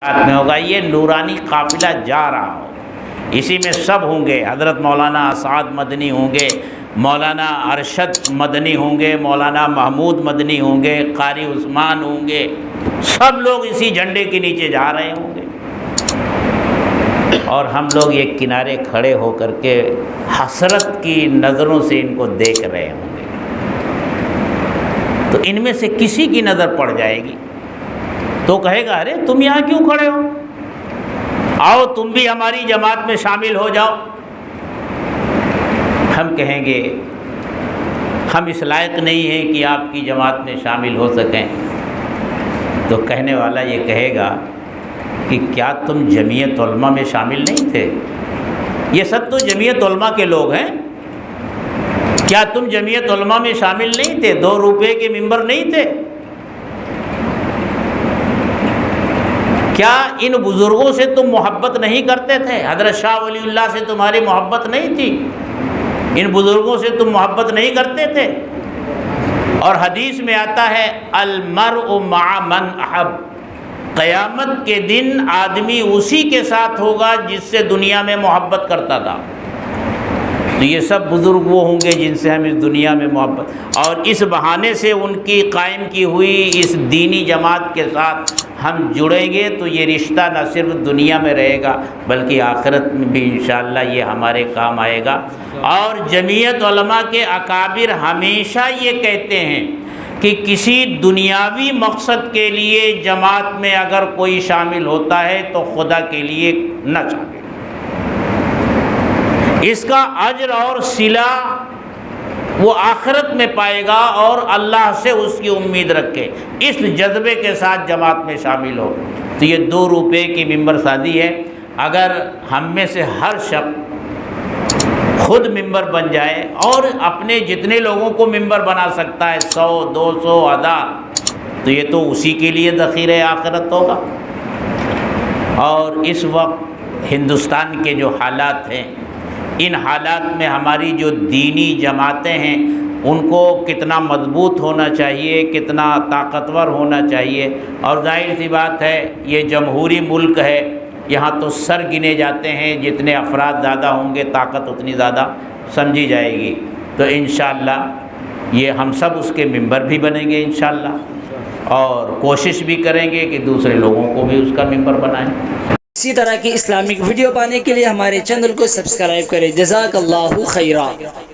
میں ہوگا، یہ نورانی قافلہ جا رہا ہو، اسی میں سب ہوں گے، حضرت مولانا اسعد مدنی ہوں گے، مولانا ارشد مدنی ہوں گے، مولانا محمود مدنی ہوں گے، قاری عثمان ہوں گے، سب لوگ اسی جھنڈے کے نیچے جا رہے ہوں گے، اور ہم لوگ ایک کنارے کھڑے ہو کر کے حسرت کی نظروں سے ان کو دیکھ رہے ہوں گے۔ تو ان میں سے کسی کی نظر پڑ جائے گی تو کہے گا ارے تم یہاں کیوں کھڑے ہو، آؤ تم بھی ہماری جماعت میں شامل ہو جاؤ۔ ہم کہیں گے ہم اس لائق نہیں ہیں کہ آپ کی جماعت میں شامل ہو سکیں، تو کہنے والا یہ کہے گا کہ کیا تم جمعیت علماء میں شامل نہیں تھے؟ یہ سب تو جمعیت علماء کے لوگ ہیں، کیا تم جمعیت علماء میں شامل نہیں تھے؟ 2 روپے کے ممبر نہیں تھے؟ کیا ان بزرگوں سے تم محبت نہیں کرتے تھے؟ حضرت شاہ ولی اللہ سے تمہاری محبت نہیں تھی؟ ان بزرگوں سے تم محبت نہیں کرتے تھے؟ اور حدیث میں آتا ہے المرء مع من احب، قیامت کے دن آدمی اسی کے ساتھ ہوگا جس سے دنیا میں محبت کرتا تھا۔ تو یہ سب بزرگ وہ ہوں گے جن سے ہم اس دنیا میں محبت، اور اس بہانے سے ان کی قائم کی ہوئی اس دینی جماعت کے ساتھ ہم جڑیں گے تو یہ رشتہ نہ صرف دنیا میں رہے گا بلکہ آخرت میں بھی انشاءاللہ یہ ہمارے کام آئے گا۔ اور جمعیت علماء کے اکابر ہمیشہ یہ کہتے ہیں کہ کسی دنیاوی مقصد کے لیے جماعت میں اگر کوئی شامل ہوتا ہے تو خدا کے لیے نہ شامل، اس کا اجر اور صلہ وہ آخرت میں پائے گا، اور اللہ سے اس کی امید رکھے، اس جذبے کے ساتھ جماعت میں شامل ہو۔ تو یہ 2 روپے کی ممبر سازی ہے۔ اگر ہم میں سے ہر شخص خود ممبر بن جائے اور اپنے جتنے لوگوں کو ممبر بنا سکتا ہے 100 200 1000، تو یہ تو اسی کے لیے ذخیرہ آخرت ہوگا۔ اور اس وقت ہندوستان کے جو حالات ہیں، ان حالات میں ہماری جو دینی جماعتیں ہیں ان کو کتنا مضبوط ہونا چاہیے، کتنا طاقتور ہونا چاہیے۔ اور ظاہر سی بات ہے یہ جمہوری ملک ہے، یہاں تو سر گنے جاتے ہیں، جتنے افراد زیادہ ہوں گے طاقت اتنی زیادہ سمجھی جائے گی۔ تو انشاءاللہ یہ ہم سب اس کے ممبر بھی بنیں گے انشاءاللہ، اور کوشش بھی کریں گے کہ دوسرے لوگوں کو بھی اس کا ممبر بنائیں۔ اسی طرح کی اسلامک ویڈیو پانے کے لیے ہمارے چینل کو سبسکرائب کریں۔ جزاک اللہ خیرہ۔